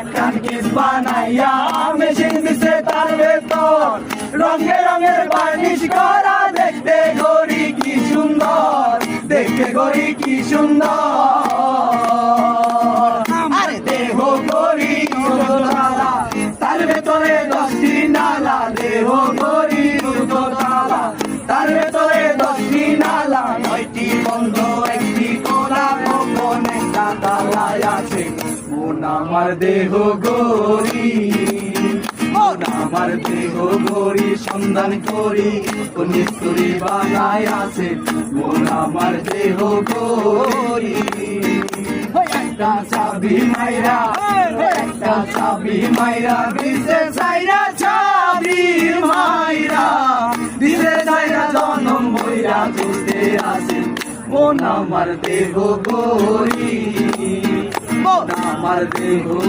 একখান কিস বানাইয়া মেশিন দিছে তার ভেতর রঙে রঙের বার্নিশ করা দেখতে ঘড়ি কি সুন্দর দেখতে ঘড়ি কি সুন্দর আরে দেহ ঘড়ি তালা তার ভেতরে 10টি নালা দেহ ঘড়ি তালা তার ভেতরে 10টি নালা 9টি বন্ধ 1টি খোলা গোপন একটা তালায় আছে মন আমার দেহ ঘড়ি মন আমার দেহ ঘড়ি সন্ধান করি নিস্তুরি বানায় আছে মন আমার দেহ ঘড়ি একটা চাবি মাইরা দিছে সাইরা চাবি মাইরা দিছে সাইরা জনম বইরা চলতে আছে মন আমার দেহ ঘড়ি মন আমার দেহ